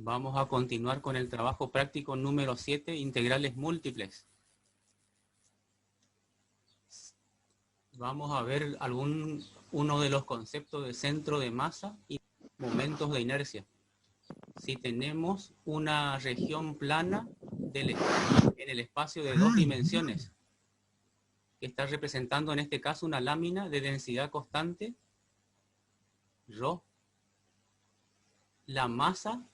Vamos a continuar con el trabajo práctico número 7, integrales múltiples. Vamos a ver uno de los conceptos de centro de masa y momentos de inercia. Si tenemos una región plana en el espacio de 2 dimensiones, que está representando en este caso una lámina de densidad constante, ρ, la masa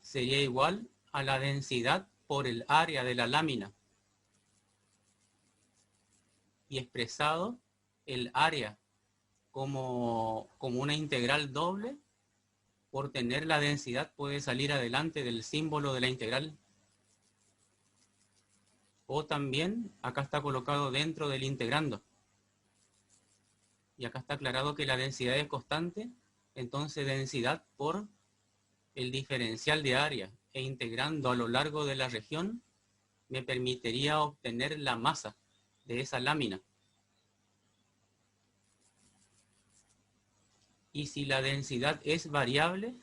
sería igual a la densidad por el área de la lámina. Y expresado el área como una integral doble, por tener la densidad puede salir adelante del símbolo de la integral. O también acá está colocado dentro del integrando. Y acá está aclarado que la densidad es constante, entonces densidad por el diferencial de área e integrando a lo largo de la región me permitiría obtener la masa de esa lámina. Y si la densidad es variable,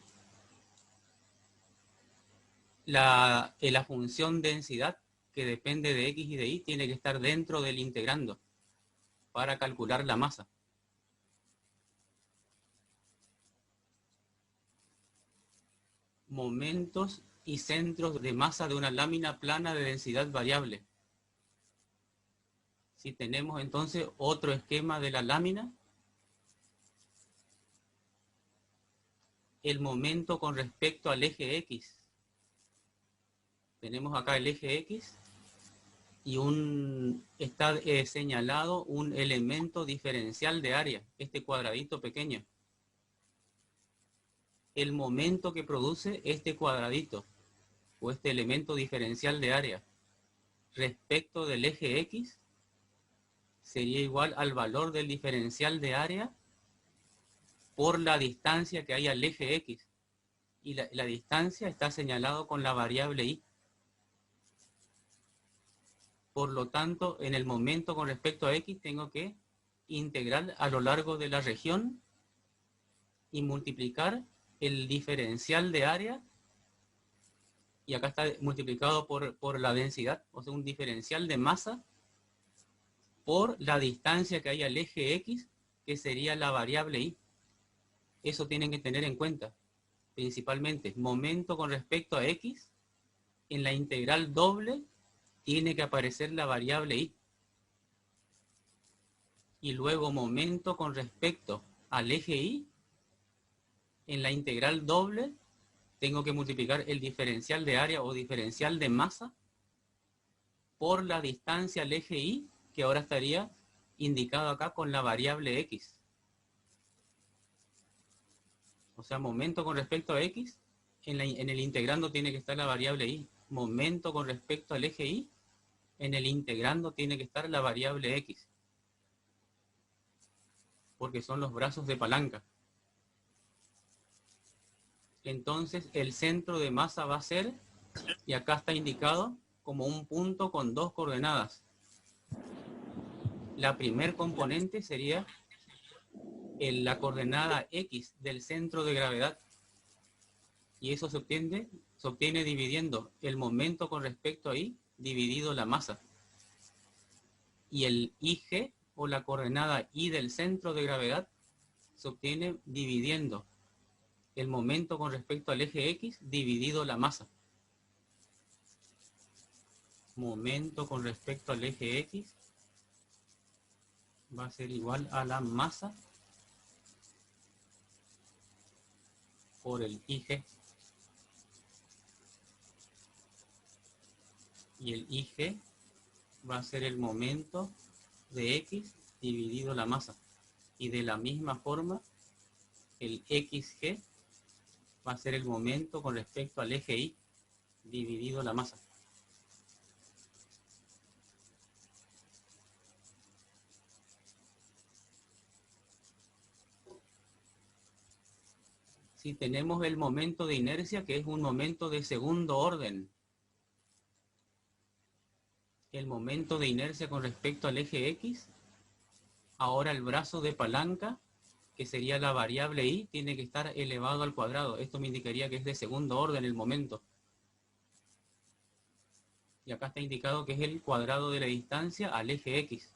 la función densidad, que depende de x y de y, tiene que estar dentro del integrando para calcular la masa. Momentos y centros de masa de una lámina plana de densidad variable. Si tenemos entonces otro esquema de la lámina, el momento con respecto al eje X. Tenemos acá el eje X y está señalado un elemento diferencial de área, este cuadradito pequeño. El momento que produce este cuadradito o este elemento diferencial de área respecto del eje X sería igual al valor del diferencial de área por la distancia que hay al eje X. Y la distancia está señalado con la variable y. Por lo tanto, en el momento con respecto a x tengo que integrar a lo largo de la región y multiplicar el diferencial de área, y acá está multiplicado por la densidad, o sea, un diferencial de masa por la distancia que hay al eje X, que sería la variable y. Eso tienen que tener en cuenta, principalmente, momento con respecto a x, en la integral doble tiene que aparecer la variable y. Y luego momento con respecto al eje y, en la integral doble tengo que multiplicar el diferencial de área o diferencial de masa por la distancia al eje y, que ahora estaría indicado acá con la variable x. O sea, momento con respecto a x, en el integrando tiene que estar la variable y. Momento con respecto al eje y, en el integrando tiene que estar la variable x. Porque son los brazos de palanca. Entonces el centro de masa va a ser, y acá está indicado como un punto con dos coordenadas. La primer componente sería la coordenada x del centro de gravedad, y eso se obtiene dividiendo el momento con respecto a y dividido la masa. Y el IG, o la coordenada y del centro de gravedad, se obtiene dividiendo el momento con respecto al eje X dividido la masa. Momento con respecto al eje X va a ser igual a la masa por el IG. Y el IG va a ser el momento de X dividido la masa. Y de la misma forma, el XG va a ser el momento con respecto al eje Y dividido la masa. Si tenemos el momento de inercia, que es un momento de segundo orden, el momento de inercia con respecto al eje X, ahora el brazo de palanca que sería la variable y, tiene que estar elevado al cuadrado. Esto me indicaría que es de segundo orden el momento. Y acá está indicado que es el cuadrado de la distancia al eje X.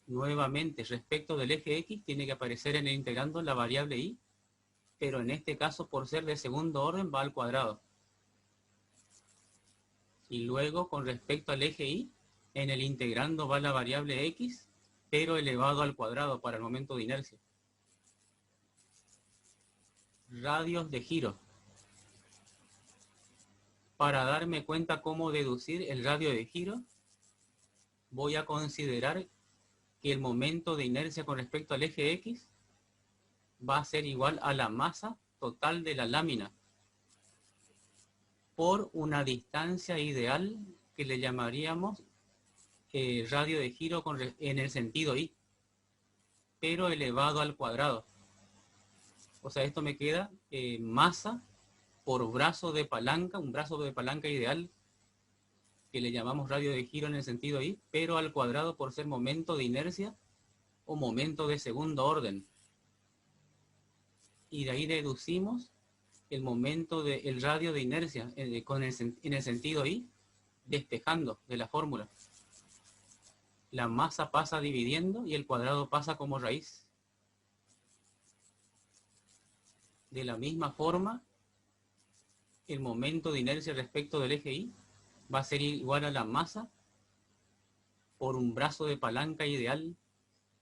Nuevamente, respecto del eje X, tiene que aparecer en el integrando la variable y, pero en este caso, por ser de segundo orden, va al cuadrado. Y luego, con respecto al eje y, en el integrando va la variable x, pero elevado al cuadrado para el momento de inercia. Radios de giro. Para darme cuenta cómo deducir el radio de giro, voy a considerar que el momento de inercia con respecto al eje X va a ser igual a la masa total de la lámina por una distancia ideal que le llamaríamos radio de giro en el sentido y, pero elevado al cuadrado. O sea, esto me queda masa por brazo de palanca, un brazo de palanca ideal que le llamamos radio de giro en el sentido y, pero al cuadrado por ser momento de inercia o momento de segundo orden. Y de ahí deducimos el momento del radio de inercia en el sentido y, despejando de la fórmula. La masa pasa dividiendo y el cuadrado pasa como raíz. De la misma forma, el momento de inercia respecto del eje Y va a ser igual a la masa por un brazo de palanca ideal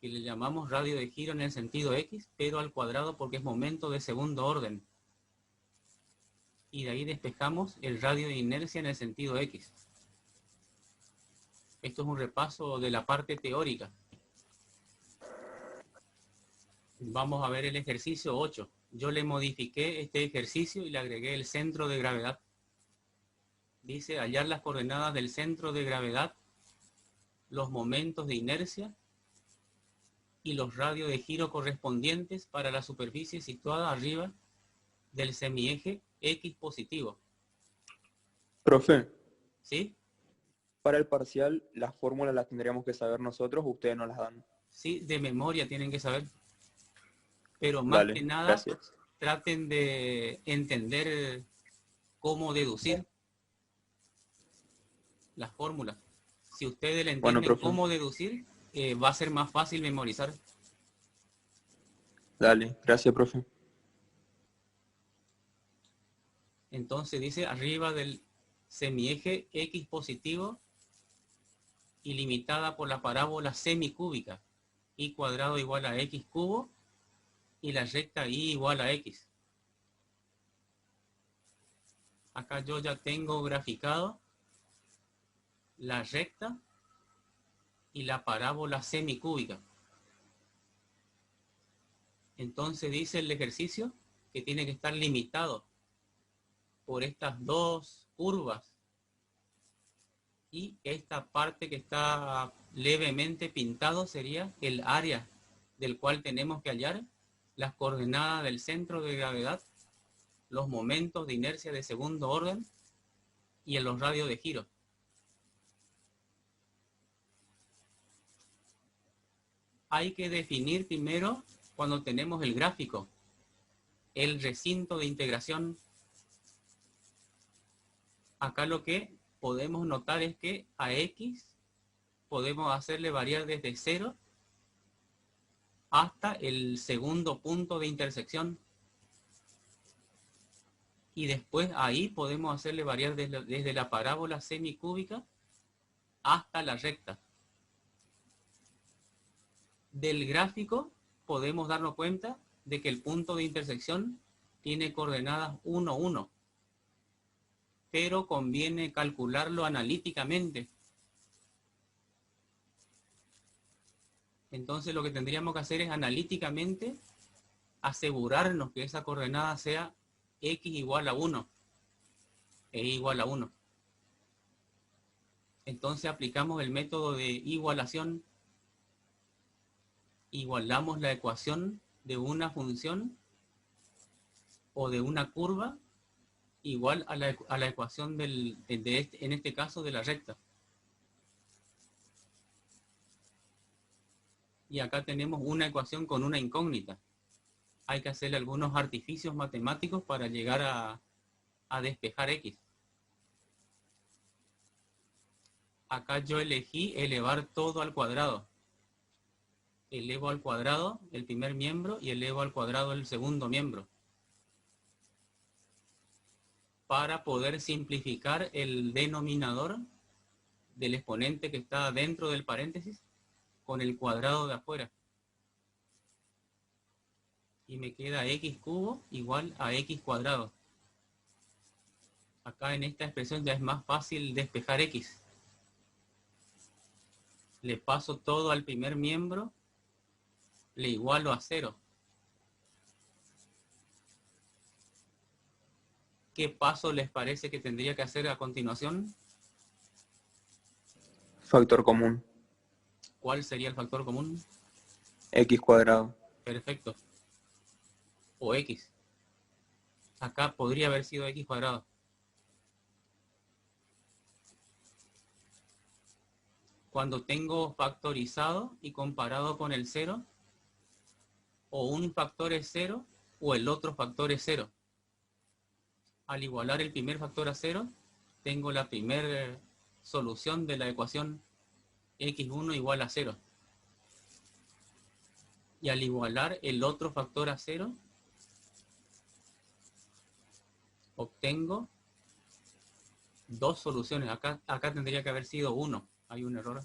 que le llamamos radio de giro en el sentido X, pero al cuadrado porque es momento de segundo orden. Y de ahí despejamos el radio de inercia en el sentido X. Esto es un repaso de la parte teórica. Vamos a ver el ejercicio 8. Yo le modifiqué este ejercicio y le agregué el centro de gravedad. Dice, hallar las coordenadas del centro de gravedad, los momentos de inercia y los radios de giro correspondientes para la superficie situada arriba del semieje X positivo. Profe, ¿Sí? para el parcial, las fórmulas las tendríamos que saber nosotros, ustedes nos las dan. Sí, de memoria tienen que saber. Pero más que Dale, nada, gracias. traten de entender cómo deducir las fórmulas. Si ustedes le Bueno, entienden profe, cómo deducir, va a ser más fácil memorizar. dale, gracias, profe. Entonces dice arriba del semieje X positivo y limitada por la parábola semicúbica, y cuadrado igual a X cubo y la recta Y igual a X. Acá yo ya tengo graficado la recta y la parábola semicúbica. Entonces dice el ejercicio que tiene que estar limitado por estas dos curvas y esta parte que está levemente pintado sería el área del cual tenemos que hallar las coordenadas del centro de gravedad, los momentos de inercia de segundo orden y en los radios de giro. Hay que definir primero, cuando tenemos el gráfico, el recinto de integración. Acá lo que podemos notar es que a X podemos hacerle variar desde 0 hasta el segundo punto de intersección. Y después ahí podemos hacerle variar desde la parábola semicúbica hasta la recta. Del gráfico podemos darnos cuenta de que el punto de intersección tiene coordenadas 1, 1. Pero conviene calcularlo analíticamente. Entonces lo que tendríamos que hacer es analíticamente asegurarnos que esa coordenada sea X igual a 1. E igual a 1. Entonces aplicamos el método de igualación. Igualamos la ecuación de una función o de una curva igual a la ecuación en este caso de la recta. Y acá tenemos una ecuación con una incógnita. Hay que hacerle algunos artificios matemáticos para llegar a despejar X. Acá yo elegí elevar todo al cuadrado. Elevo al cuadrado el primer miembro y elevo al cuadrado el segundo miembro, para poder simplificar el denominador del exponente que está dentro del paréntesis con el cuadrado de afuera. Y me queda x cubo igual a x cuadrado. Acá en esta expresión ya es más fácil despejar x. Le paso todo al primer miembro, le igualo a 0. ¿Qué paso les parece que tendría que hacer a continuación? Factor común. ¿Cuál sería el factor común? X cuadrado. Perfecto. O x. Acá podría haber sido x cuadrado. Cuando tengo factorizado y comparado con el 0, o un factor es 0 o el otro factor es 0. Al igualar el primer factor a 0, tengo la primera solución de la ecuación x1 igual a 0. Y al igualar el otro factor a 0, obtengo dos soluciones. Acá tendría que haber sido 1. Hay un error.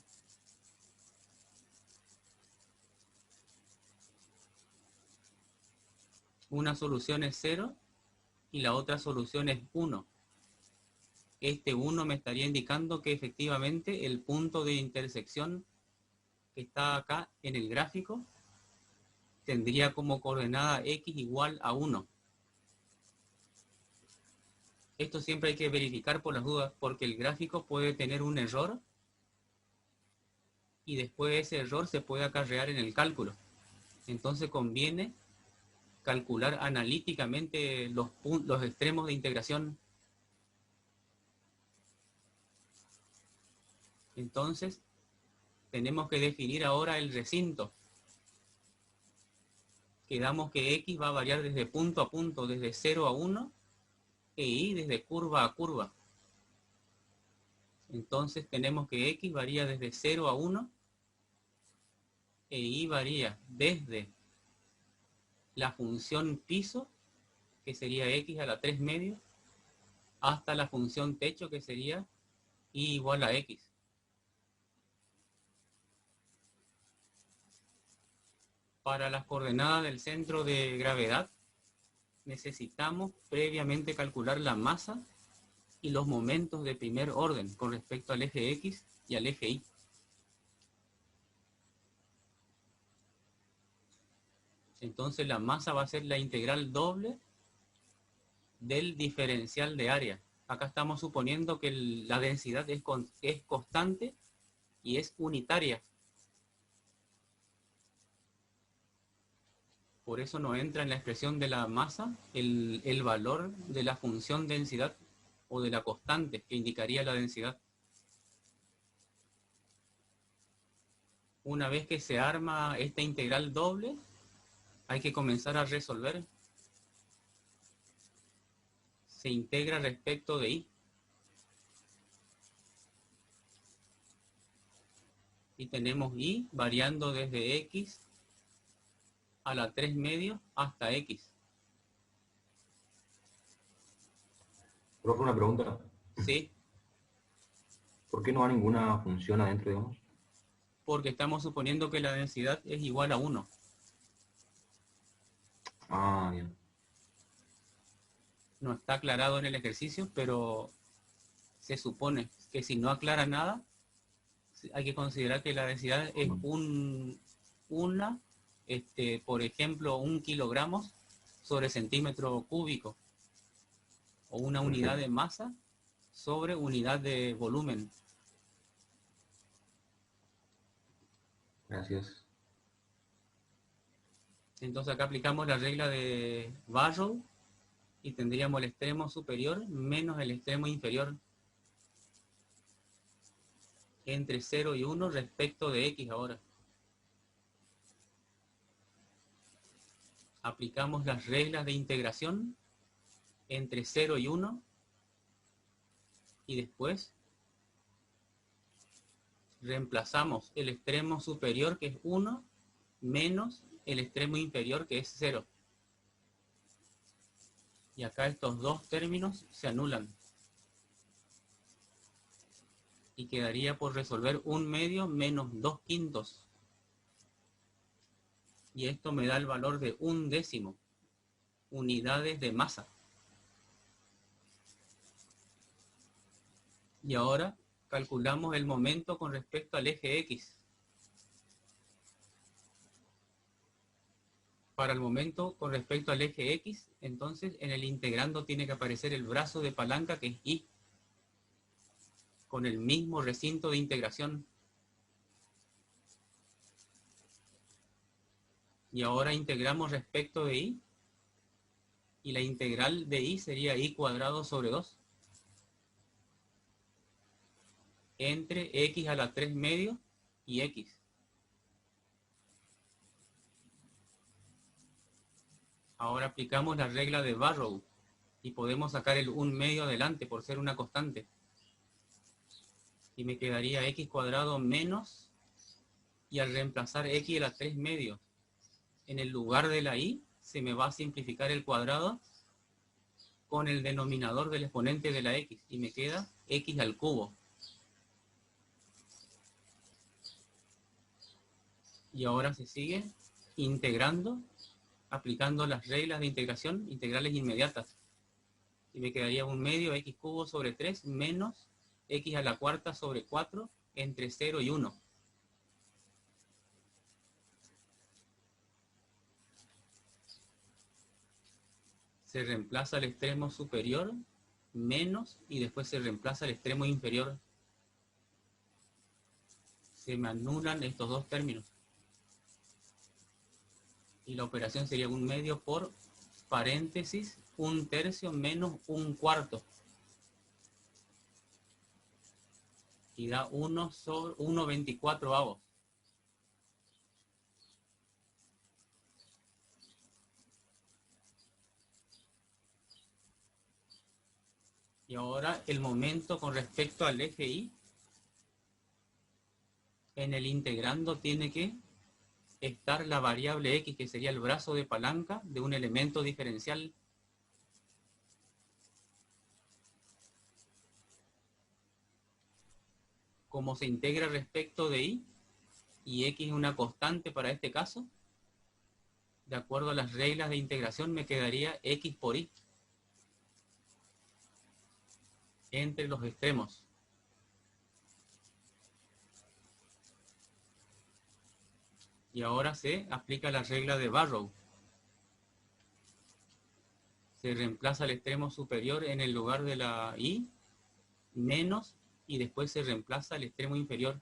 Una solución es 0 y la otra solución es 1. Este 1 me estaría indicando que efectivamente el punto de intersección que está acá en el gráfico tendría como coordenada x igual a 1. Esto siempre hay que verificar por las dudas, porque el gráfico puede tener un error y después ese error se puede acarrear en el cálculo. Entonces conviene calcular analíticamente los extremos de integración. Entonces tenemos que definir ahora el recinto. Quedamos que x va a variar desde punto a punto, desde 0 a 1, e y desde curva a curva. Entonces tenemos que x varía desde 0 a 1, e y varía desde la función piso, que sería x a la 3 medios, hasta la función techo, que sería y igual a x. Para las coordenadas del centro de gravedad, necesitamos previamente calcular la masa y los momentos de primer orden con respecto al eje X y al eje Y. Entonces la masa va a ser la integral doble del diferencial de área. Acá estamos suponiendo que la densidad es constante y es unitaria. Por eso no entra en la expresión de la masa el valor de la función densidad o de la constante que indicaría la densidad. Una vez que se arma esta integral doble, hay que comenzar a resolver. Se integra respecto de y. Y tenemos y variando desde x a la 3 medios hasta x. Profe, una pregunta. ¿Sí? ¿Por qué no va ninguna función adentro, digamos? Porque estamos suponiendo que la densidad es igual a 1. Ah, bien. No está aclarado en el ejercicio, pero se supone que si no aclara nada, hay que considerar que la densidad es por ejemplo, 1 kilogramos sobre centímetro cúbico, o una unidad de masa sobre unidad de volumen. Gracias. Entonces acá aplicamos la regla de Barrow y tendríamos el extremo superior menos el extremo inferior entre 0 y 1 respecto de x ahora. aplicamos las reglas de integración entre 0 y 1 y después reemplazamos el extremo superior, que es 1, menos el extremo inferior, que es 0. Y acá estos dos términos se anulan. Y quedaría por resolver 1/2 menos 2/5. Y esto me da el valor de 1/10, unidades de masa. Y ahora calculamos el momento con respecto al eje X. Para el momento con respecto al eje X, entonces en el integrando tiene que aparecer el brazo de palanca, que es Y, con el mismo recinto de integración. Y ahora integramos respecto de Y, y la integral de Y sería Y cuadrado sobre 2 entre X a la 3 medios y X. Ahora aplicamos la regla de Barrow y podemos sacar el 1/2 adelante por ser una constante. Y me quedaría X cuadrado menos, y al reemplazar X a la 3 medios en el lugar de la Y, se me va a simplificar el cuadrado con el denominador del exponente de la X, y me queda X al cubo. Y ahora se sigue integrando, aplicando las reglas de integración, integrales inmediatas. Y me quedaría 1/2 X cubo sobre 3 menos X a la cuarta sobre 4 entre 0 y 1. Se reemplaza el extremo superior, menos, y después se reemplaza el extremo inferior. Se me anulan estos dos términos. Y la operación sería 1/2 por paréntesis 1/3 menos 1/4. Y da 1 sobre 1/24. Y ahora el momento con respecto al eje Y, en el integrando tiene que estar la variable X, que sería el brazo de palanca de un elemento diferencial. Como se integra respecto de Y, y X es una constante para este caso, de acuerdo a las reglas de integración me quedaría X por Y entre los extremos. Y ahora se aplica la regla de Barrow. Se reemplaza el extremo superior en el lugar de la Y, menos, y después se reemplaza el extremo inferior.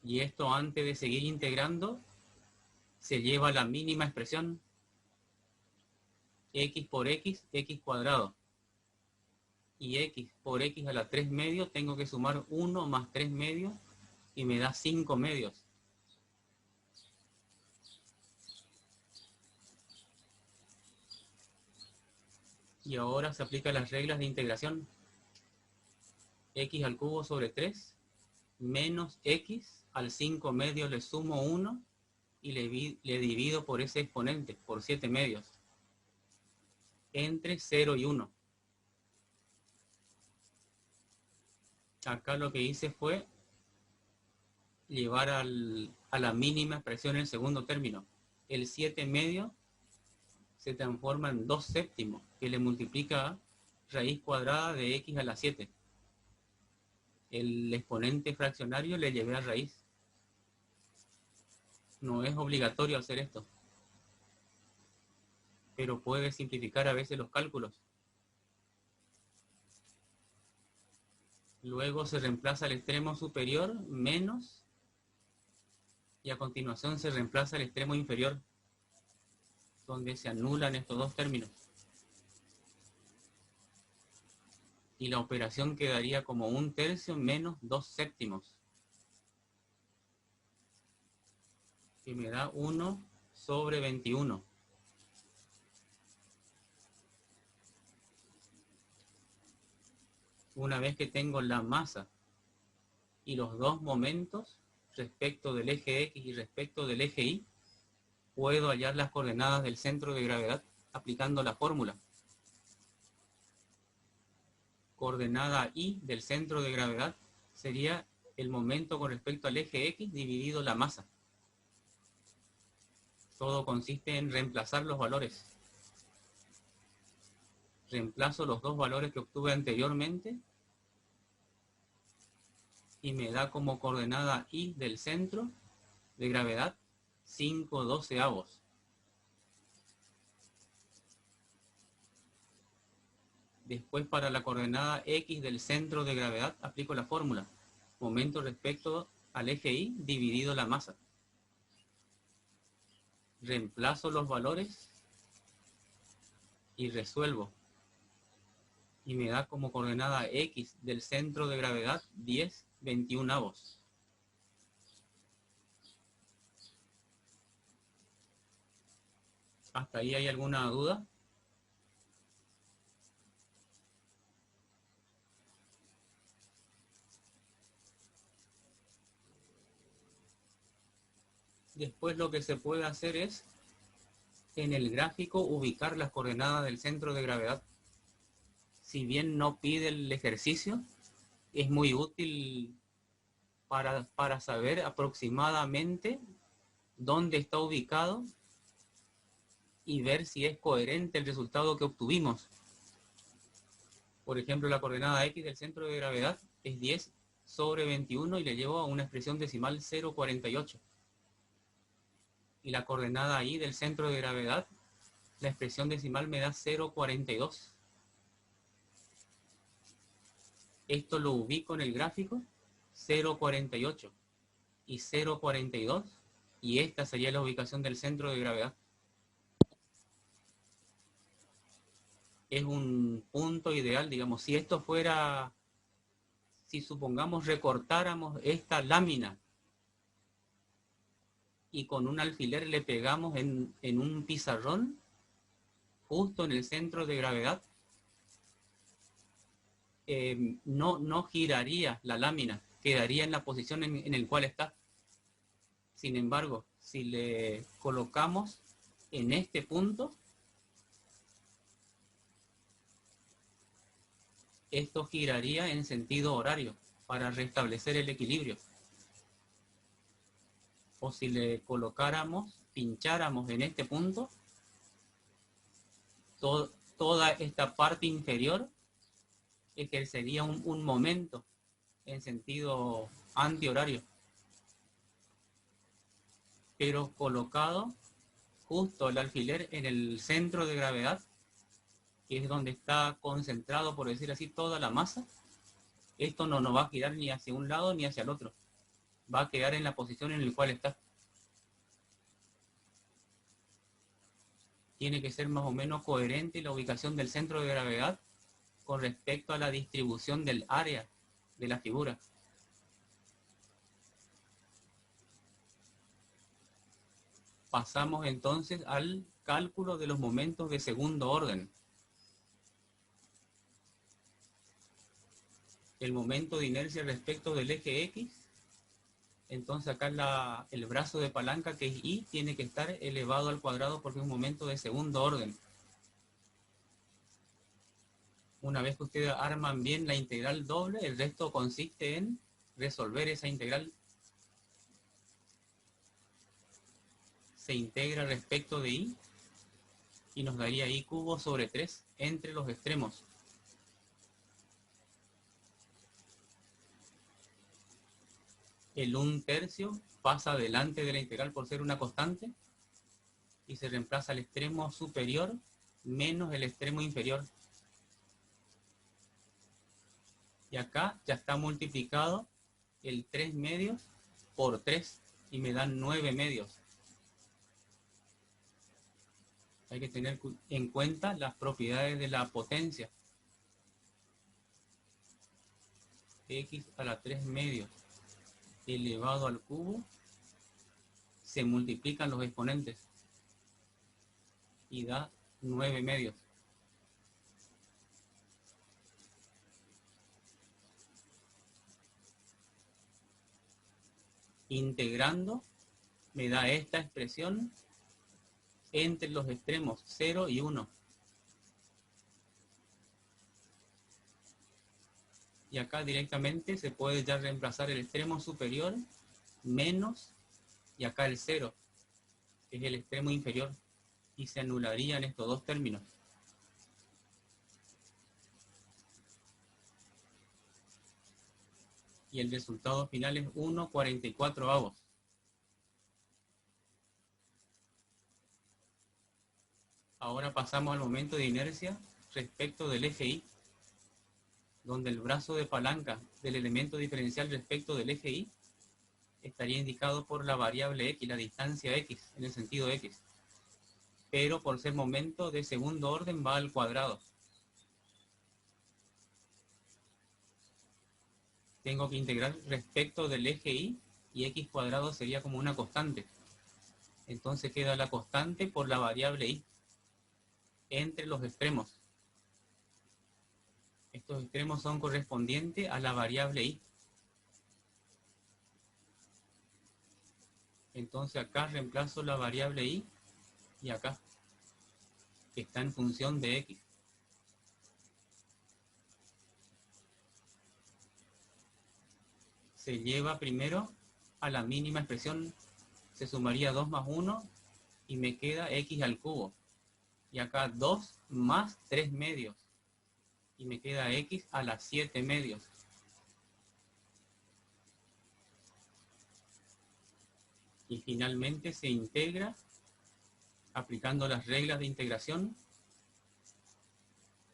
Y esto, antes de seguir integrando, se lleva a la mínima expresión. X por X, X cuadrado. Y X por X a la 3 medios, tengo que sumar 1 más 3 medios, y me da 5 medios. Y ahora se aplican las reglas de integración. X al cubo sobre 3 menos X al 5 medios, le sumo 1 y le divido por ese exponente, por 7 medios, entre 0 y 1. Acá lo que hice fue llevar a la mínima expresión el segundo término. El 7 medios se transforma en 2 séptimos, que le multiplica raíz cuadrada de X a la 7. El exponente fraccionario le llevé a raíz. No es obligatorio hacer esto, pero puede simplificar a veces los cálculos. Luego se reemplaza el extremo superior, menos, y a continuación se reemplaza el extremo inferior, donde se anulan estos dos términos. Y la operación quedaría como 1/3 menos 2 séptimos. que me da 1 sobre 21. Una vez que tengo la masa y los dos momentos respecto del eje X y respecto del eje Y, puedo hallar las coordenadas del centro de gravedad aplicando la fórmula. Coordenada Y del centro de gravedad sería el momento con respecto al eje X dividido la masa. Todo consiste en reemplazar los valores. Reemplazo los dos valores que obtuve anteriormente y me da como coordenada Y del centro de gravedad 5/12. Después, para la coordenada X del centro de gravedad, aplico la fórmula. Momento respecto al eje Y dividido la masa. Reemplazo los valores y resuelvo. Y me da como coordenada X del centro de gravedad 10/21. ¿Hasta ahí hay alguna duda? Después lo que se puede hacer es, en el gráfico, ubicar las coordenadas del centro de gravedad. Si bien no pide el ejercicio, es muy útil para saber aproximadamente dónde está ubicado y ver si es coherente el resultado que obtuvimos. Por ejemplo, la coordenada X del centro de gravedad es 10 sobre 21 y le llevo a una expresión decimal 0,48. Y la coordenada Y del centro de gravedad, la expresión decimal me da 0,42. Esto lo ubico en el gráfico, 0,48 y 0,42, y esta sería la ubicación del centro de gravedad. Es un punto ideal, digamos, si esto fuera, si supongamos recortáramos esta lámina y con un alfiler le pegamos en un pizarrón, justo en el centro de gravedad, no giraría la lámina, quedaría en la posición en la cual está. Sin embargo, si le colocamos en este punto, esto giraría en sentido horario para restablecer el equilibrio. O si le colocáramos, pincháramos en este punto, toda esta parte inferior ejercería un momento en sentido antihorario, pero colocado justo el alfiler en el centro de gravedad, que es donde está concentrado, por decir así, toda la masa, esto no va a girar ni hacia un lado ni hacia el otro. Va a quedar en la posición en la cual está. Tiene que ser más o menos coherente la ubicación del centro de gravedad con respecto a la distribución del área de la figura. Pasamos entonces al cálculo de los momentos de segundo orden. El momento de inercia respecto del eje X, entonces acá el brazo de palanca, que es Y, tiene que estar elevado al cuadrado porque es un momento de segundo orden. Una vez que ustedes arman bien la integral doble, el resto consiste en resolver esa integral. Se integra respecto de Y y nos daría Y cubo sobre 3 entre los extremos. El 1/3 pasa delante de la integral por ser una constante y se reemplaza el extremo superior menos el extremo inferior. Y acá ya está multiplicado el 3/2 por 3 y me dan 9/2. Hay que tener en cuenta las propiedades de la potencia. X a la 3/2 elevado al cubo se multiplican los exponentes y da 9 medios. Integrando me da esta expresión entre los extremos 0 y 1. Y acá directamente se puede ya reemplazar el extremo superior menos y acá el 0, que es el extremo inferior, y se anularían estos dos términos. Y el resultado final es 1/44. Ahora pasamos al momento de inercia respecto del eje Y, donde el brazo de palanca del elemento diferencial respecto del eje Y estaría indicado por la variable X, la distancia X, en el sentido X. Pero por ser momento de segundo orden va al cuadrado. Tengo que integrar respecto del eje y X cuadrado sería como una constante. Entonces queda la constante por la variable Y entre los extremos. Estos extremos son correspondientes a la variable Y. Entonces acá reemplazo la variable Y y acá, que está en función de X. Se lleva primero a la mínima expresión, se sumaría 2 más 1 y me queda X al cubo. Y acá 2 más 3 medios. Y me queda X a las 7 medios. Y finalmente se integra aplicando las reglas de integración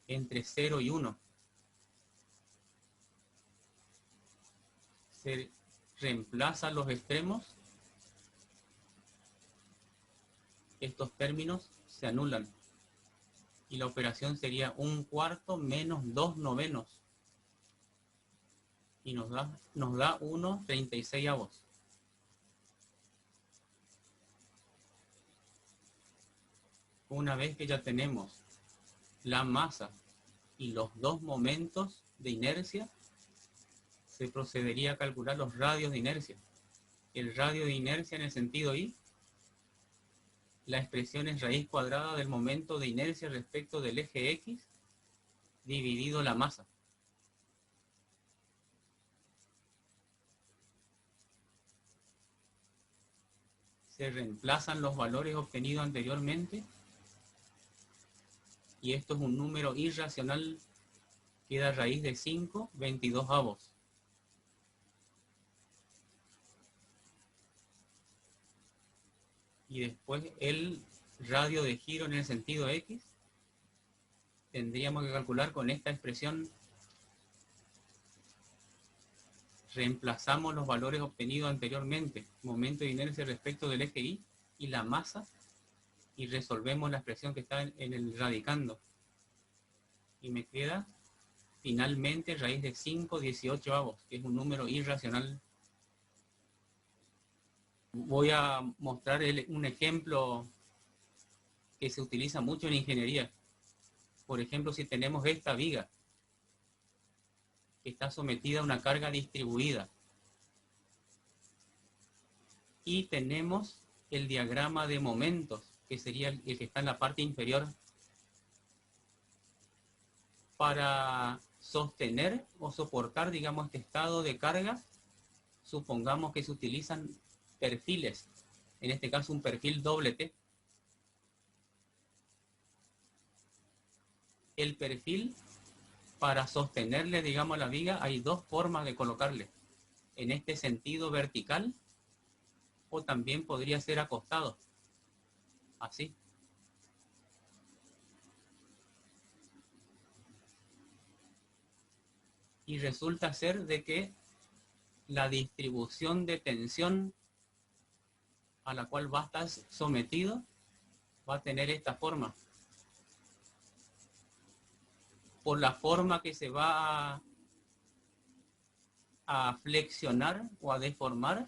entre 0 y 1. Se reemplazan los extremos. Estos términos se anulan. Y la operación sería 1/4 menos 2/9. Y nos da 1/36. Una vez que ya tenemos la masa y los dos momentos de inercia, se procedería a calcular los radios de inercia. El radio de inercia en el sentido Y, la expresión es raíz cuadrada del momento de inercia respecto del eje X dividido la masa. Se reemplazan los valores obtenidos anteriormente y esto es un número irracional, queda raíz de 5/22. Y después el radio de giro en el sentido X tendríamos que calcular con esta expresión. Reemplazamos los valores obtenidos anteriormente, momento de inercia respecto del eje Y y la masa, y resolvemos la expresión que está en el radicando. Y me queda finalmente raíz de 5/18, que es un número irracional. Voy a mostrar un ejemplo que se utiliza mucho en ingeniería. Por ejemplo, si tenemos esta viga que está sometida a una carga distribuida y tenemos el diagrama de momentos, que sería el que está en la parte inferior. Para sostener o soportar, digamos, este estado de carga, supongamos que se utilizan perfiles, en este caso un perfil doble T. El perfil, para sostenerle, digamos, la viga, hay dos formas de colocarle. En este sentido vertical, o también podría ser acostado, así. Y resulta ser de que la distribución de tensión a la cual va a estar sometido va a tener esta forma. Por la forma que se va a flexionar o a deformar,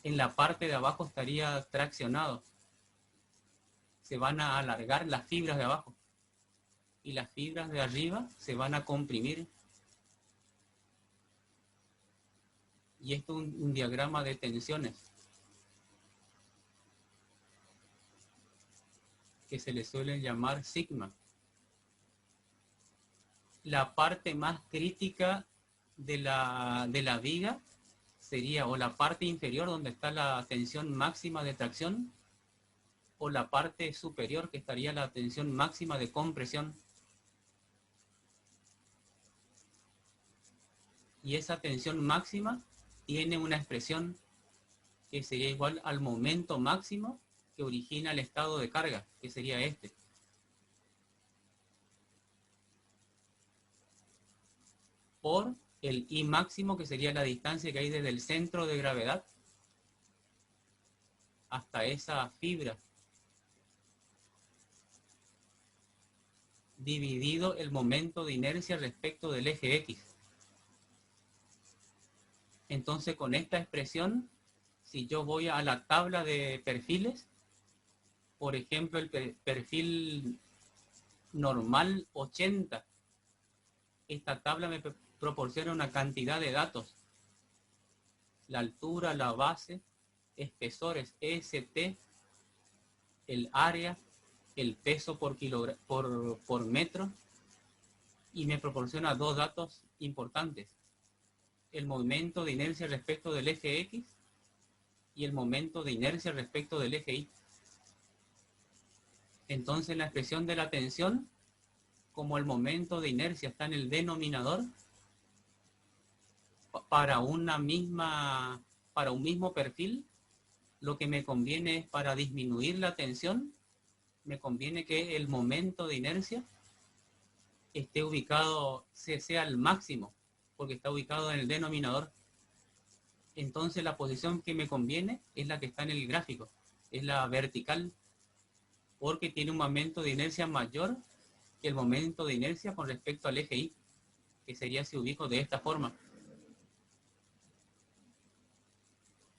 en la parte de abajo estaría traccionado. Se van a alargar las fibras de abajo y las fibras de arriba se van a comprimir. Y esto es un diagrama de tensiones que se le suele llamar sigma. La parte más crítica de la viga sería o la parte inferior donde está la tensión máxima de tracción, o la parte superior que estaría la tensión máxima de compresión. Y esa tensión máxima tiene una expresión que sería igual al momento máximo que origina el estado de carga, que sería este. Por el I máximo, que sería la distancia que hay desde el centro de gravedad hasta esa fibra, dividido el momento de inercia respecto del eje X. Entonces, con esta expresión, si yo voy a la tabla de perfiles, por ejemplo, el perfil normal 80, esta tabla me proporciona una cantidad de datos: la altura, la base, espesores EST, el área, el peso por metro, y me proporciona dos datos importantes: el momento de inercia respecto del eje X y el momento de inercia respecto del eje Y. Entonces, la expresión de la tensión, como el momento de inercia está en el denominador, para un mismo perfil, lo que me conviene es, para disminuir la tensión, me conviene que el momento de inercia esté ubicado, sea el máximo, porque está ubicado en el denominador. Entonces, la posición que me conviene es la que está en el gráfico, es la vertical, porque tiene un momento de inercia mayor que el momento de inercia con respecto al eje Y, que sería si ubico de esta forma.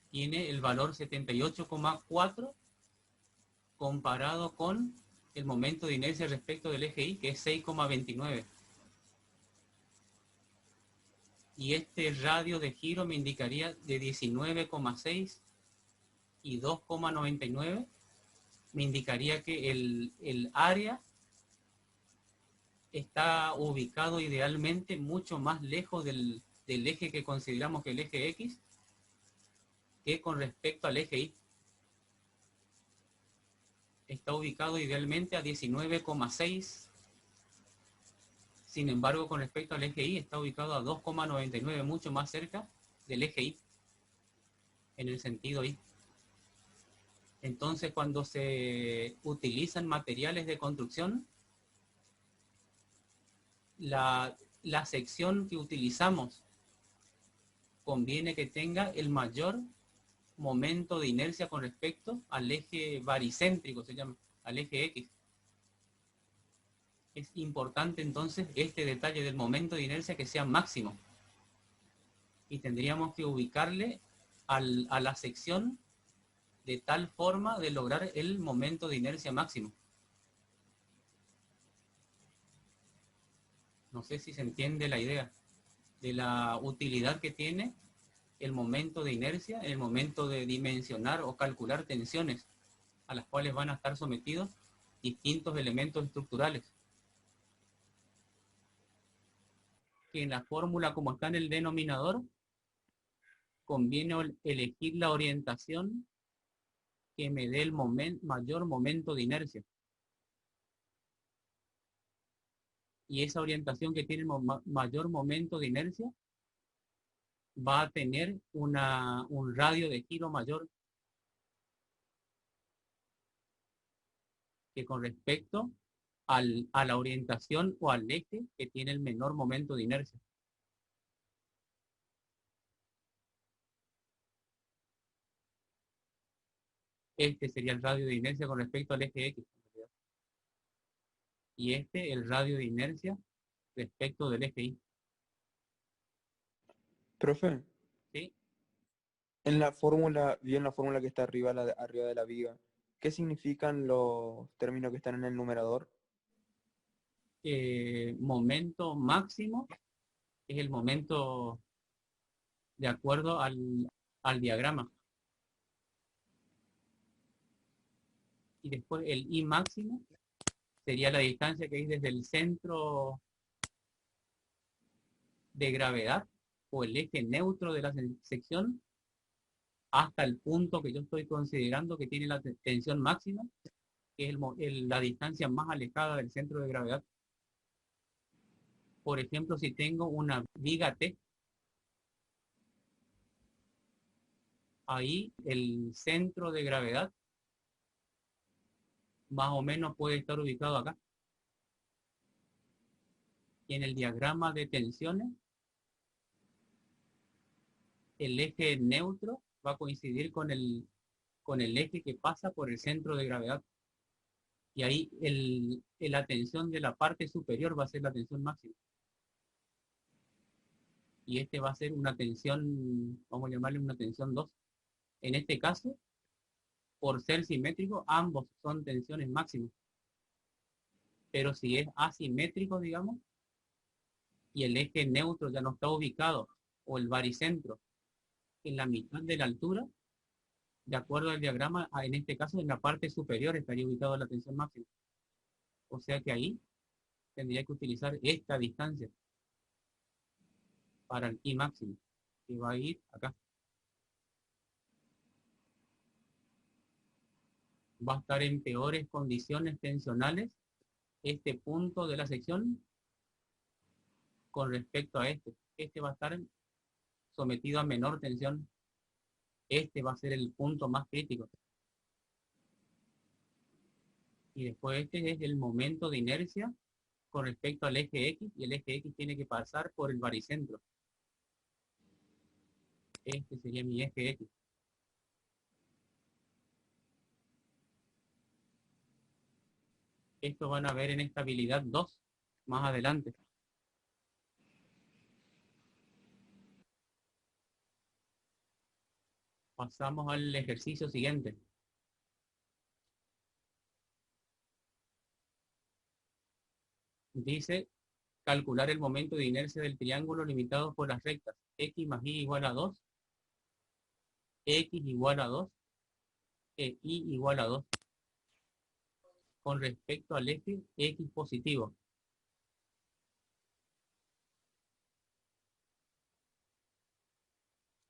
Tiene el valor 78,4 comparado con el momento de inercia respecto del eje Y, que es 6,29. Y este radio de giro me indicaría de 19,6 y 2,99. Me indicaría que el área está ubicado idealmente mucho más lejos del eje que consideramos que el eje X, que con respecto al eje Y. Está ubicado idealmente a 19,6. Sin embargo, con respecto al eje Y, está ubicado a 2,99, mucho más cerca del eje Y, en el sentido Y. Entonces, cuando se utilizan materiales de construcción, la sección que utilizamos conviene que tenga el mayor momento de inercia con respecto al eje baricéntrico, se llama, al eje X. Es importante entonces este detalle del momento de inercia que sea máximo. Y tendríamos que ubicarle a la sección de tal forma de lograr el momento de inercia máximo. No sé si se entiende la idea de la utilidad que tiene el momento de inercia en el momento de dimensionar o calcular tensiones a las cuales van a estar sometidos distintos elementos estructurales. Que en la fórmula, como está en el denominador, conviene elegir la orientación que me dé el mayor momento de inercia. Y esa orientación que tiene el mayor momento de inercia va a tener un radio de giro mayor que con respecto a la orientación o al eje que tiene el menor momento de inercia. Este sería el radio de inercia con respecto al eje X. Y este el radio de inercia respecto del eje Y. Profe, ¿Sí? En la fórmula, vi en la fórmula que está arriba, arriba de la viga, ¿qué significan los términos que están en el numerador? Momento máximo es el momento de acuerdo al diagrama. Y después el I máximo sería la distancia que hay desde el centro de gravedad o el eje neutro de la sección hasta el punto que yo estoy considerando que tiene la tensión máxima, que es la distancia más alejada del centro de gravedad. Por ejemplo, si tengo una viga T, ahí el centro de gravedad más o menos puede estar ubicado acá. Y en el diagrama de tensiones, el eje neutro va a coincidir con el eje que pasa por el centro de gravedad. Y ahí la tensión de la parte superior va a ser la tensión máxima. Y este va a ser una tensión, vamos a llamarle una tensión 2. En este caso, por ser simétrico, ambos son tensiones máximas. Pero si es asimétrico, digamos, y el eje neutro ya no está ubicado, o el baricentro, en la mitad de la altura, de acuerdo al diagrama, en este caso, en la parte superior estaría ubicado la tensión máxima. O sea que ahí tendría que utilizar esta distancia para el I máximo, que va a ir acá. Va a estar en peores condiciones tensionales este punto de la sección con respecto a este. Este va a estar sometido a menor tensión. Este va a ser el punto más crítico. Y después este es el momento de inercia con respecto al eje X, y el eje X tiene que pasar por el baricentro. Este sería mi eje X. Esto van a ver en estabilidad 2 más adelante. Pasamos al ejercicio siguiente. Dice calcular el momento de inercia del triángulo limitado por las rectas X más Y igual a 2, X igual a 2, e Y igual a 2, con respecto al eje X positivo.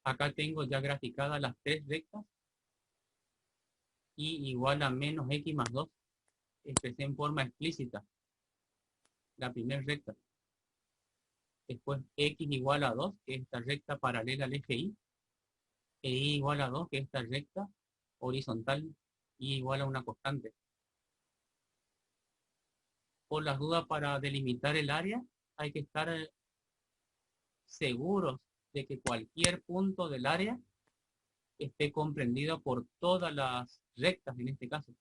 Acá tengo ya graficadas las tres rectas. Y igual a menos X más 2. Expresé en forma explícita la primera recta. Después X igual a 2, que es esta recta paralela al eje Y. E Y igual a 2, que es esta recta horizontal. Y igual a una constante. Por las dudas, para delimitar el área, hay que estar seguros de que cualquier punto del área esté comprendido por todas las rectas en este caso.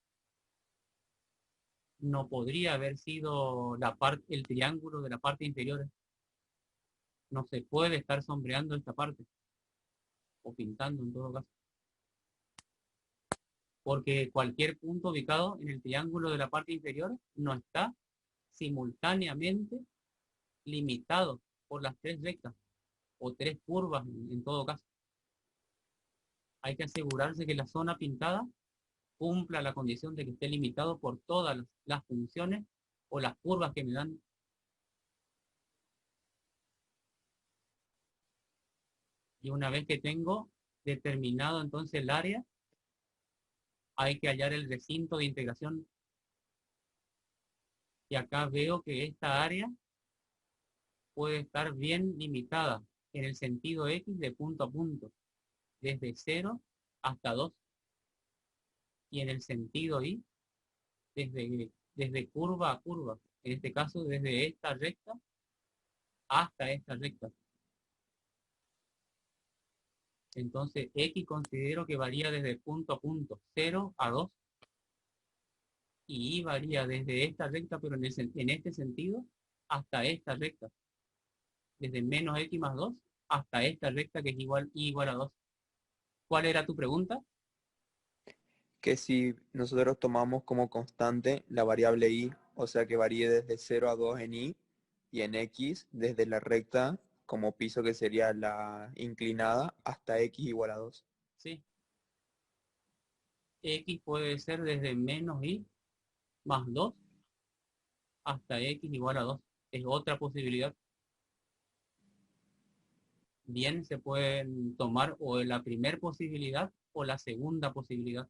No podría haber sido el triángulo de la parte inferior. No se puede estar sombreando esta parte, o pintando en todo caso. Porque cualquier punto ubicado en el triángulo de la parte inferior no está simultáneamente limitado por las tres rectas, o tres curvas en todo caso. Hay que asegurarse que la zona pintada cumpla la condición de que esté limitado por todas las funciones o las curvas que me dan. Y una vez que tengo determinado entonces el área, hay que hallar el recinto de integración. Y acá veo que esta área puede estar bien limitada en el sentido X de punto a punto, desde 0 hasta 2. Y en el sentido Y, desde curva a curva. En este caso, desde esta recta hasta esta recta. Entonces, X considero que varía desde punto a punto, 0 a 2. Y Y varía desde esta recta, pero en este sentido, hasta esta recta. Desde menos X más 2 hasta esta recta que es igual Y igual a 2. ¿Cuál era tu pregunta? Que si nosotros tomamos como constante la variable y, o sea que varíe desde 0 a 2 en y en x, desde la recta como piso que sería la inclinada hasta x igual a 2. Sí. X puede ser desde menos y más 2 hasta x igual a 2. Es otra posibilidad. Bien, se pueden tomar o la primera posibilidad o la segunda posibilidad.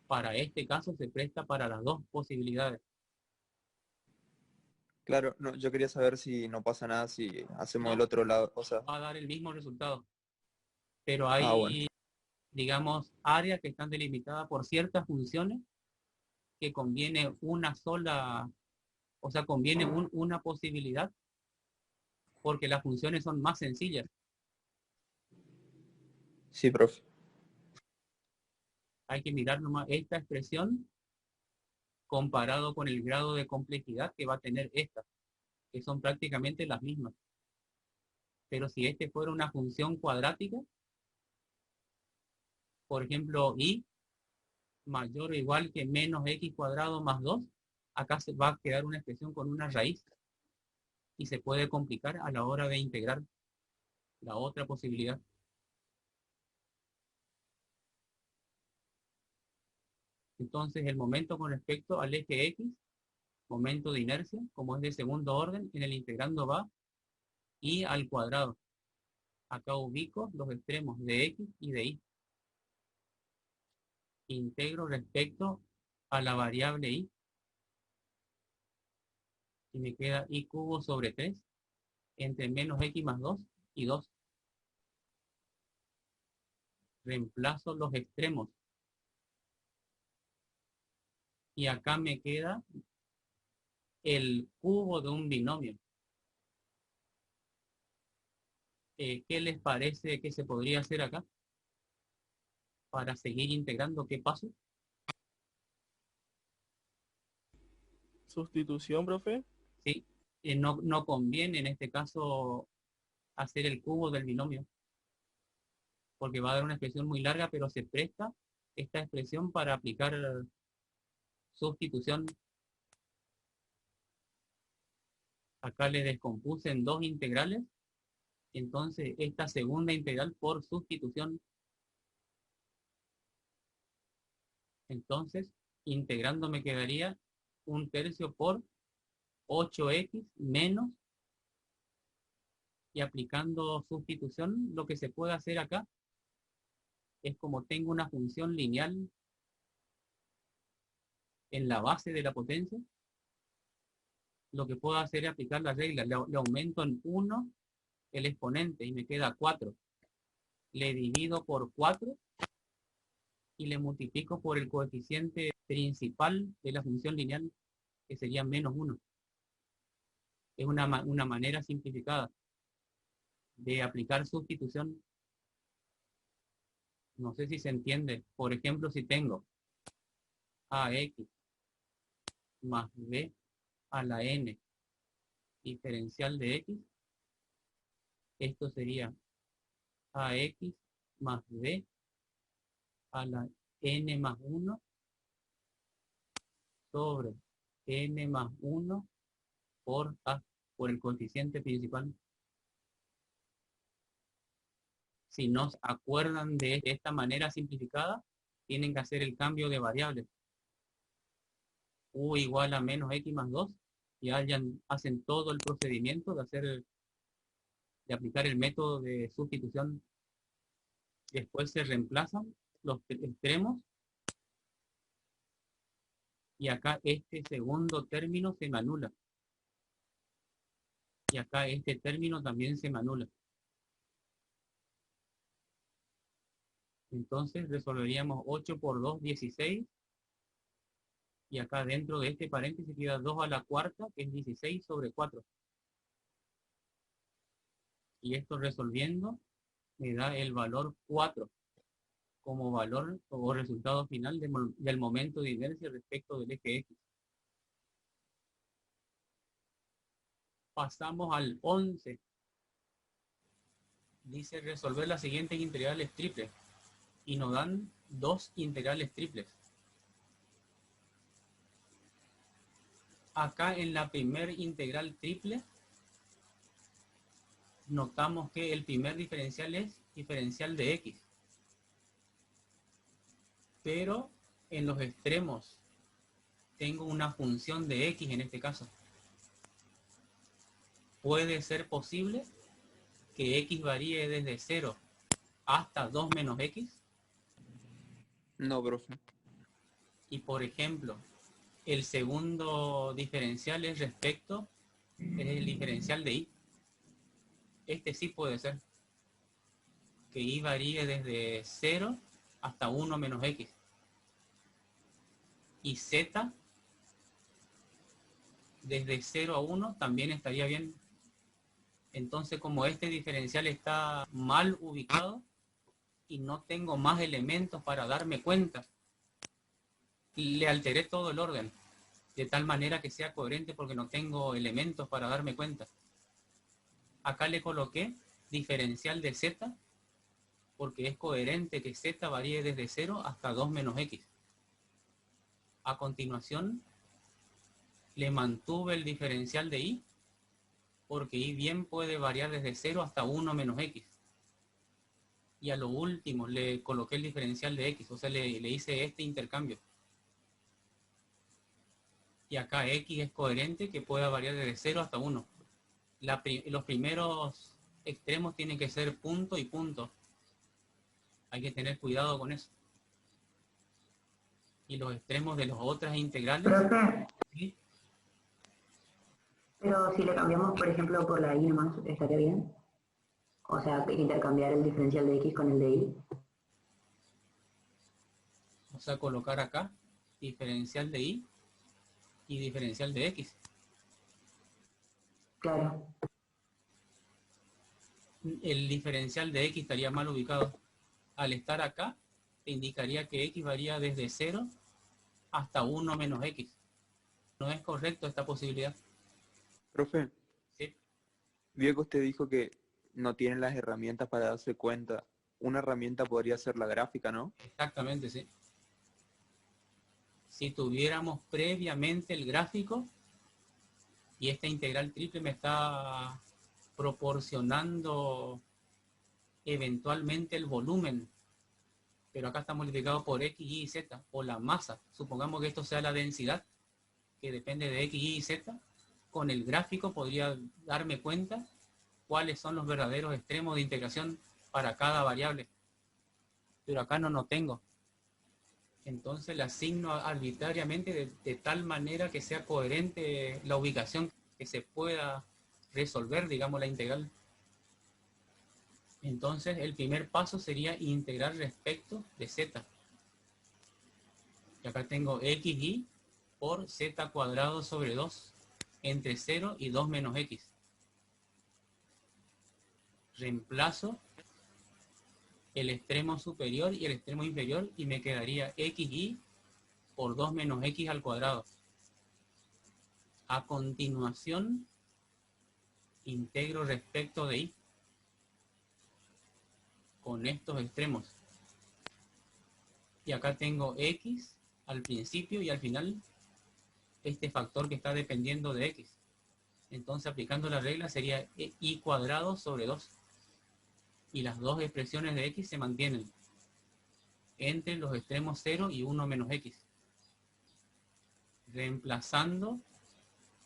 Para este caso se presta para las dos posibilidades. Claro, no, yo quería saber si no pasa nada si hacemos el No, otro lado, o sea, va a dar el mismo resultado. Pero bueno, hay, digamos, áreas que están delimitadas por ciertas funciones que conviene una sola, o sea, conviene una posibilidad porque las funciones son más sencillas. sí, profe. Hay que mirar nomás esta expresión comparado con el grado de complejidad que va a tener esta, que son prácticamente las mismas. Pero si este fuera una función cuadrática, por ejemplo, y mayor o igual que menos x cuadrado más 2, acá se va a quedar una expresión con una raíz y se puede complicar a la hora de integrar la otra posibilidad. Entonces, el momento con respecto al eje x, momento de inercia, como es de segundo orden, en el integrando va y al cuadrado. Acá ubico los extremos de x y de y. Integro respecto a la variable y y me queda y cubo sobre 3 entre menos x más 2 y 2. Reemplazo los extremos y acá me queda el cubo de un binomio. ¿Qué les parece que se podría hacer acá para seguir integrando? ¿Qué paso? Sustitución, profe. ¿Sí? No conviene en este caso hacer el cubo del binomio, porque va a dar una expresión muy larga, pero se presta esta expresión para aplicar sustitución. Acá le descompuse en dos integrales, entonces esta segunda integral por sustitución. Entonces, integrando me quedaría un tercio por 8x menos, y aplicando sustitución, lo que se puede hacer acá es como tengo una función lineal en la base de la potencia, lo que puedo hacer es aplicar la regla, le aumento en 1 el exponente y me queda 4. Le divido por 4 y le multiplico por el coeficiente principal de la función lineal, que sería menos 1. Es una manera simplificada de aplicar sustitución. No sé si se entiende. Por ejemplo, si tengo ax más b a la n diferencial de x, esto sería ax más b a la n más 1 sobre n más 1 por a, por el coeficiente principal. Si no se acuerdan de esta manera simplificada, tienen que hacer el cambio de variables. U igual a menos x más 2 y hacen todo el procedimiento de aplicar el método de sustitución. Después se reemplazan los extremos y acá este segundo término se me anula. Y acá este término también se me anula. Entonces resolveríamos 8 por 2, 16. Y acá dentro de este paréntesis queda 2 a la cuarta, que es 16 sobre 4. Y esto resolviendo me da el valor 4 como valor o resultado final del momento de inercia respecto del eje X. Pasamos al 11. dice resolver las siguientes integrales triples y nos dan dos integrales triples. Acá en la primer integral triple notamos que el primer diferencial es diferencial de x, pero en los extremos tengo una función de x en este caso. ¿Puede ser posible que x varíe desde 0 hasta 2 menos x? No, profe. Y por ejemplo, el segundo diferencial es el diferencial de y. Este sí puede ser. Que y varíe desde 0 hasta 1 menos x. Y z desde 0 a 1 también estaría bien. Entonces, como este diferencial está mal ubicado y no tengo más elementos para darme cuenta, le alteré todo el orden, de tal manera que sea coherente porque no tengo elementos para darme cuenta. Acá le coloqué diferencial de z, porque es coherente que z varíe desde 0 hasta 2 menos x. A continuación, le mantuve el diferencial de y, porque y bien puede variar desde 0 hasta 1 menos x. Y a lo último le coloqué el diferencial de x, o sea, le hice este intercambio. Y acá x es coherente que pueda variar desde 0 hasta 1. Los primeros extremos tienen que ser punto y punto. Hay que tener cuidado con eso. Y los extremos de las otras integrales. Profe, ¿Sí? pero si le cambiamos, por ejemplo, por la y nomás, ¿estaría bien? O sea, intercambiar el diferencial de x con el de y. O sea, colocar acá diferencial de y y diferencial de x. Claro. El diferencial de x estaría mal ubicado. Al estar acá, te indicaría que x varía desde 0 hasta 1 menos x. No es correcto esta posibilidad. Profe, ¿Sí? vio que usted dijo que no tienen las herramientas para darse cuenta. Una herramienta podría ser la gráfica, ¿no? Exactamente, sí. Si tuviéramos previamente el gráfico y esta integral triple me está proporcionando eventualmente el volumen, pero acá está multiplicado por x, y, z, o la masa. Supongamos que esto sea la densidad, que depende de x, y, z. Con el gráfico podría darme cuenta cuáles son los verdaderos extremos de integración para cada variable. Pero acá no tengo. Entonces la asigno arbitrariamente de tal manera que sea coherente la ubicación, que se pueda resolver, digamos, la integral. Entonces el primer paso sería integrar respecto de z. Y acá tengo xy por z cuadrado sobre 2 entre 0 y 2 menos x. Reemplazo el extremo superior y el extremo inferior y me quedaría xy por 2 menos x al cuadrado. A continuación, integro respecto de y con estos extremos. Y acá tengo x al principio y al final este factor que está dependiendo de x. Entonces, aplicando la regla sería y cuadrado sobre 2. Y las dos expresiones de x se mantienen entre los extremos 0 y 1 menos x. Reemplazando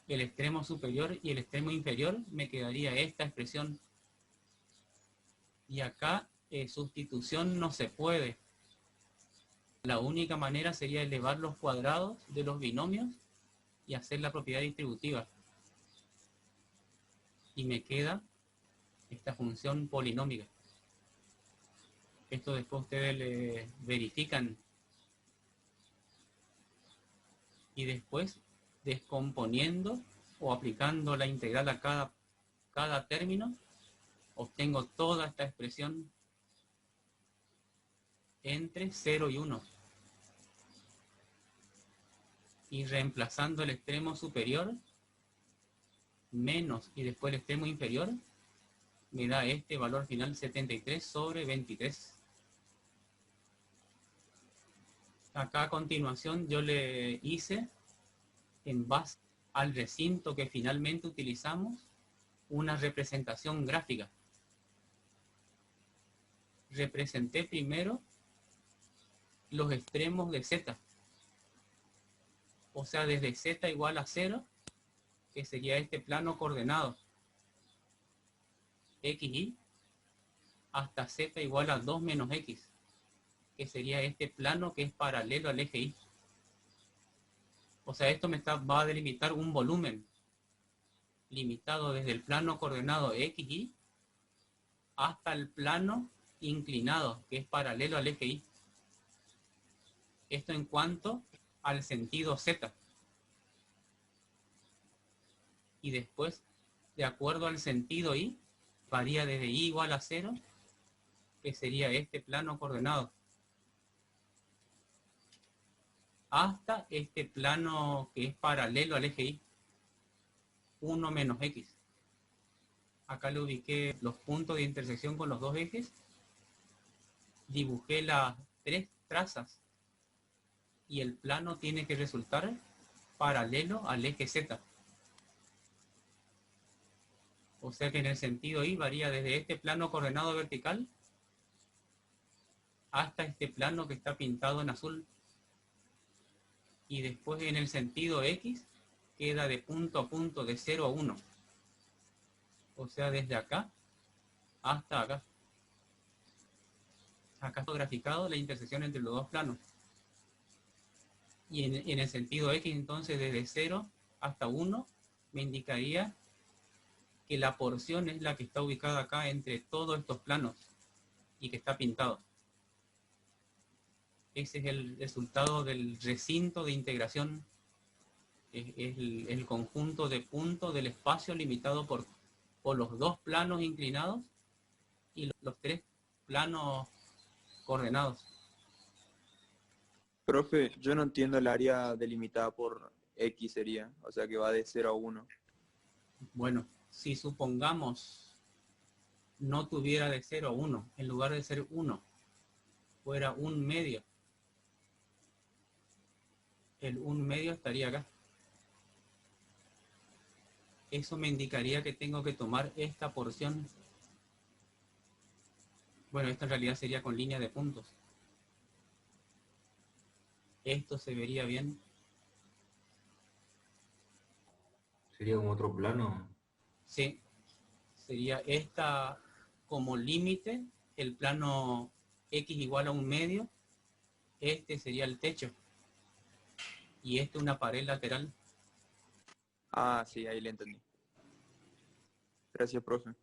el extremo superior y el extremo inferior, me quedaría esta expresión. Y acá sustitución no se puede. La única manera sería elevar los cuadrados de los binomios y hacer la propiedad distributiva. Y me queda esta función polinómica. Esto después ustedes le verifican. Y después, descomponiendo o aplicando la integral a cada término, obtengo toda esta expresión entre 0 y 1. Y reemplazando el extremo superior, menos y después el extremo inferior, me da este valor final 73 sobre 23. Acá a continuación yo le hice, en base al recinto que finalmente utilizamos, una representación gráfica. Representé primero los extremos de z. O sea, desde z igual a 0, que sería este plano coordenado xy, hasta z igual a 2 menos x, que sería este plano que es paralelo al eje y. O sea, esto va a delimitar un volumen limitado desde el plano coordenado xy hasta el plano inclinado, que es paralelo al eje y. Esto en cuanto al sentido z. Y después, de acuerdo al sentido y, varía desde y igual a 0, que sería este plano coordenado, hasta este plano que es paralelo al eje y, 1 menos x. Acá le ubiqué los puntos de intersección con los dos ejes, dibujé las 3 trazas y el plano tiene que resultar paralelo al eje z. O sea que en el sentido y varía desde este plano coordenado vertical hasta este plano que está pintado en azul. Y después en el sentido x queda de punto a punto, de 0 a 1. O sea, desde acá hasta acá. Acá está graficado la intersección entre los dos planos. Y en el sentido x, entonces, desde 0 hasta 1, me indicaría que la porción es la que está ubicada acá entre todos estos planos y que está pintado. Ese es el resultado del recinto de integración. Es el conjunto de puntos del espacio limitado por los dos planos inclinados y los 3 planos coordenados. Profe, yo no entiendo el área delimitada por X sería, o sea que va de 0 a 1. Bueno, si supongamos no tuviera de 0 a 1, en lugar de ser 1, fuera 1 medio, el 1 medio estaría acá. Eso me indicaría que tengo que tomar esta porción. Bueno, esto en realidad sería con línea de puntos. Esto se vería bien. ¿Sería como otro plano? Sí, sería esta como límite, el plano x igual a 1 medio. Este sería el techo. Y este una pared lateral. Ah, sí, ahí le entendí. Gracias, profe.